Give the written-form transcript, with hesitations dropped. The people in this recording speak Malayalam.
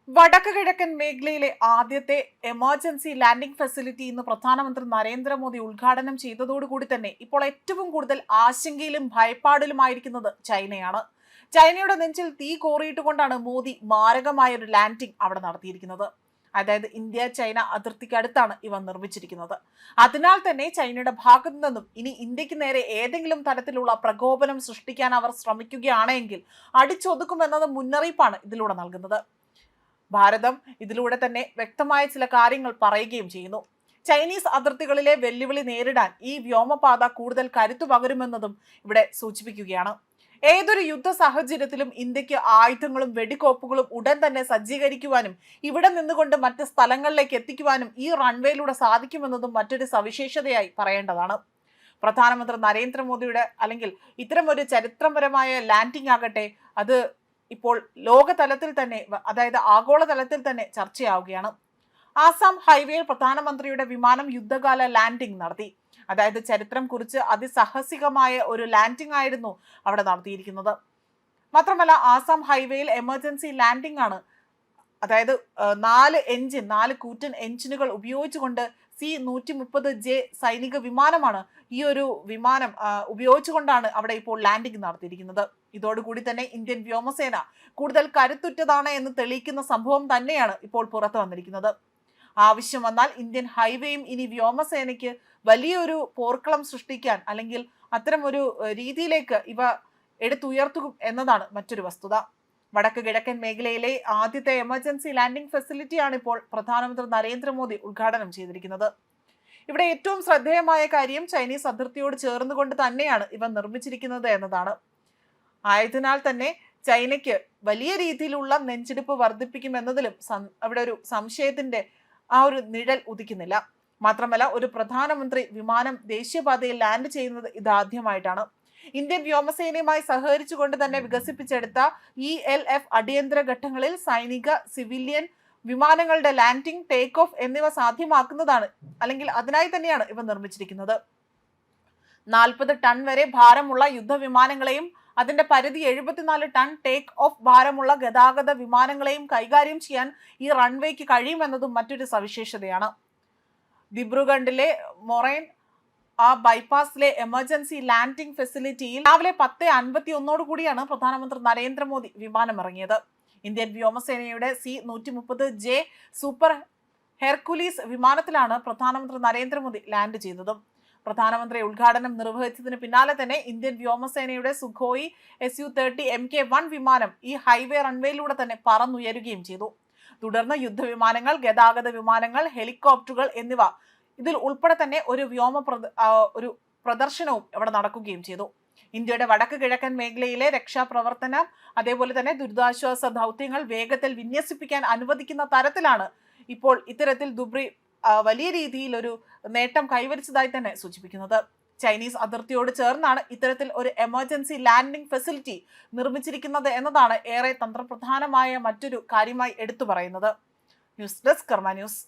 വടക്ക് കിഴക്കൻ മേഖലയിലെ ആദ്യത്തെ എമർജൻസി ലാൻഡിംഗ് ഫെസിലിറ്റി ഇന്ന് പ്രധാനമന്ത്രി നരേന്ദ്രമോദി ഉദ്ഘാടനം ചെയ്തതോടുകൂടി തന്നെ ഇപ്പോൾ ഏറ്റവും കൂടുതൽ ആശങ്കയിലും ഭയപ്പാടിലുമായിരിക്കുന്നത് ചൈനയാണ്. ചൈനയുടെ നെഞ്ചിൽ തീ കോറിയിട്ടുകൊണ്ടാണ് മോദി മാരകമായ ഒരു ലാൻഡിംഗ് അവിടെ നടത്തിയിരിക്കുന്നത്. അതായത് ഇന്ത്യ ചൈന അതിർത്തിക്കടുത്താണ് ഇവ നിർമ്മിച്ചിരിക്കുന്നത്. അതിനാൽ തന്നെ ചൈനയുടെ ഭാഗത്തു നിന്നും ഇനി ഇന്ത്യക്ക് നേരെ ഏതെങ്കിലും തരത്തിലുള്ള പ്രകോപനം സൃഷ്ടിക്കാൻ അവർ ശ്രമിക്കുകയാണെങ്കിൽ അടിച്ചൊതുക്കുമെന്നത് മുന്നറിയിപ്പാണ് ഇതിലൂടെ നൽകുന്നത്. ഭാരതം ഇതിലൂടെ തന്നെ വ്യക്തമായ ചില കാര്യങ്ങൾ പറയുകയും ചെയ്യുന്നു. ചൈനീസ് അതിർത്തികളിലെ വെല്ലുവിളി നേരിടാൻ ഈ വ്യോമപാത കൂടുതൽ കരുത്തു പകരുമെന്നതും ഇവിടെ സൂചിപ്പിക്കുകയാണ്. ഏതൊരു യുദ്ധ സാഹചര്യത്തിലും ഇന്ത്യക്ക് ആയുധങ്ങളും വെടിക്കോപ്പുകളും ഉടൻ തന്നെ സജ്ജീകരിക്കുവാനും ഇവിടെ നിന്നുകൊണ്ട് മറ്റ് സ്ഥലങ്ങളിലേക്ക് എത്തിക്കുവാനും ഈ റൺവേയിലൂടെ സാധിക്കുമെന്നതും മറ്റൊരു സവിശേഷതയായി പറയേണ്ടതാണ്. പ്രധാനമന്ത്രി നരേന്ദ്രമോദിയുടെ അല്ലെങ്കിൽ ഇത്തരം ഒരു ചരിത്രപരമായ ലാൻഡിംഗ് ആകട്ടെ അത് ഇപ്പോൾ ലോകതലത്തിൽ തന്നെ അതായത് ആഗോളതലത്തിൽ തന്നെ ചർച്ചയാവുകയാണ്. ആസാം ഹൈവേയിൽ പ്രധാനമന്ത്രിയുടെ വിമാനം യുദ്ധകാല ലാൻഡിംഗ് നടത്തി. അതായത് ചരിത്രം കുറിച്ച് അതിസാഹസികമായ ഒരു ലാൻഡിംഗ് ആയിരുന്നു അവിടെ നടത്തിയിരിക്കുന്നത്. മാത്രമല്ല ആസാം ഹൈവേയിൽ എമർജൻസി ലാൻഡിംഗ് ആണ്. അതായത് 4 കൂറ്റൻ എഞ്ചിനുകൾ ഉപയോഗിച്ചുകൊണ്ട് C-130J സൈനിക വിമാനമാണ് ഈ ഒരു വിമാനം ഉപയോഗിച്ചുകൊണ്ടാണ് അവിടെ ഇപ്പോൾ ലാൻഡിംഗ് നടത്തിയിരിക്കുന്നത്. ഇതോടുകൂടി തന്നെ ഇന്ത്യൻ വ്യോമസേന കൂടുതൽ കരുത്തുറ്റതാണ് എന്ന് തെളിയിക്കുന്ന സംഭവം തന്നെയാണ് ഇപ്പോൾ പുറത്തു വന്നിരിക്കുന്നത്. ആവശ്യം വന്നാൽ ഇന്ത്യൻ ഹൈവേയും ഇനി വ്യോമസേനയ്ക്ക് വലിയൊരു പോർക്കളം സൃഷ്ടിക്കാൻ അല്ലെങ്കിൽ അത്തരം ഒരു രീതിയിലേക്ക് ഇവ എടുത്തുയർത്തും എന്നതാണ് മറ്റൊരു വസ്തുത. വടക്ക് കിഴക്കൻ മേഖലയിലെ ആദ്യത്തെ എമർജൻസി ലാൻഡിംഗ് ഫെസിലിറ്റിയാണ് ഇപ്പോൾ പ്രധാനമന്ത്രി നരേന്ദ്രമോദി ഉദ്ഘാടനം ചെയ്തിരിക്കുന്നത്. ഇവിടെ ഏറ്റവും ശ്രദ്ധേയമായ കാര്യം ചൈനീസ് അതിർത്തിയോട് ചേർന്നുകൊണ്ട് തന്നെയാണ് ഇവ നിർമ്മിച്ചിരിക്കുന്നത് എന്നതാണ്. ആയതിനാൽ തന്നെ ചൈനയ്ക്ക് വലിയ രീതിയിലുള്ള നെഞ്ചിടിപ്പ് വർദ്ധിപ്പിക്കുമെന്നതിലും അവിടെ ഒരു സംശയത്തിന്റെ ആ ഒരു നിഴൽ ഉദിക്കുന്നില്ല. മാത്രമല്ല ഒരു പ്രധാനമന്ത്രി വിമാനം ദേശീയപാതയിൽ ലാൻഡ് ചെയ്യുന്നത് ഇതാദ്യമായിട്ടാണ്. ഇന്ത്യൻ വ്യോമസേനയുമായി സഹകരിച്ചുകൊണ്ട് തന്നെ വികസിപ്പിച്ചെടുത്ത ELF അടിയന്തര ഘട്ടങ്ങളിൽ സൈനിക സിവിലിയൻ വിമാനങ്ങളുടെ ലാൻഡിംഗ്, ടേക്ക് ഓഫ് എന്നിവ സാധ്യമാക്കുന്നതാണ് അല്ലെങ്കിൽ അതിനായി തന്നെയാണ് ഇവ നിർമ്മിച്ചിരിക്കുന്നത്. 40 ടൺ വരെ ഭാരമുള്ള യുദ്ധവിമാനങ്ങളെയും അതിന്റെ പരിധി 74 ടൺ ടേക്ക് ഓഫ് ഭാരമുള്ള ഗതാഗത വിമാനങ്ങളെയും കൈകാര്യം ചെയ്യാൻ ഈ റൺവേക്ക് കഴിയുമെന്നതും മറ്റൊരു സവിശേഷതയാണ്. ദിബ്രുഗഡിലെ മൊറൈൻ ബൈപ്പാസിലെ എമർജൻസി ലാൻഡിംഗ് ഫെസിലിറ്റിയിൽ രാവിലെ 10:51 കൂടിയാണ് പ്രധാനമന്ത്രി നരേന്ദ്രമോദി വിമാനം ഇറങ്ങിയത്. ഇന്ത്യൻ വ്യോമസേനയുടെ C-130J സൂപ്പർ ഹെർക്കുലീസ് വിമാനത്തിലാണ് പ്രധാനമന്ത്രി നരേന്ദ്രമോദി ലാൻഡ് ചെയ്തതും. പ്രധാനമന്ത്രി ഉദ്ഘാടനം നിർവഹിച്ചതിന് പിന്നാലെ തന്നെ ഇന്ത്യൻ വ്യോമസേനയുടെ സുഖോയി Su-30 Mk-1 വിമാനം ഈ ഹൈവേ റൺവേയിലൂടെ തന്നെ പറന്നുയരുകയും ചെയ്തു. തുടർന്ന് യുദ്ധവിമാനങ്ങൾ, ഗതാഗത വിമാനങ്ങൾ, ഹെലികോപ്റ്ററുകൾ എന്നിവ ഇതിൽ ഉൾപ്പെടെ തന്നെ ഒരു ഒരു പ്രദർശനവും ഇവിടെ നടക്കുകയും ചെയ്തു. ഇന്ത്യയുടെ വടക്ക് കിഴക്കൻ മേഖലയിലെ രക്ഷാപ്രവർത്തനം അതേപോലെ തന്നെ ദുരിതാശ്വാസ ദൗത്യങ്ങൾ വേഗത്തിൽ വിന്യസിപ്പിക്കാൻ അനുവദിക്കുന്ന തരത്തിലാണ് ഇപ്പോൾ ഇത്തരത്തിൽ ദുബ്രി വലിയ രീതിയിൽ ഒരു നേട്ടം കൈവരിച്ചതായി തന്നെ സൂചിപ്പിക്കുന്നത്. ചൈനീസ് അതിർത്തിയോട് ചേർന്നാണ് ഇത്തരത്തിൽ ഒരു എമർജൻസി ലാൻഡിംഗ് ഫെസിലിറ്റി നിർമ്മിച്ചിരിക്കുന്നത് എന്നതാണ് ഏറെ തന്ത്രപ്രധാനമായ മറ്റൊരു കാര്യമായി എടുത്തു പറയുന്നത്. ന്യൂസ് ഡെസ്ക് കർമ്മ ന്യൂസ്.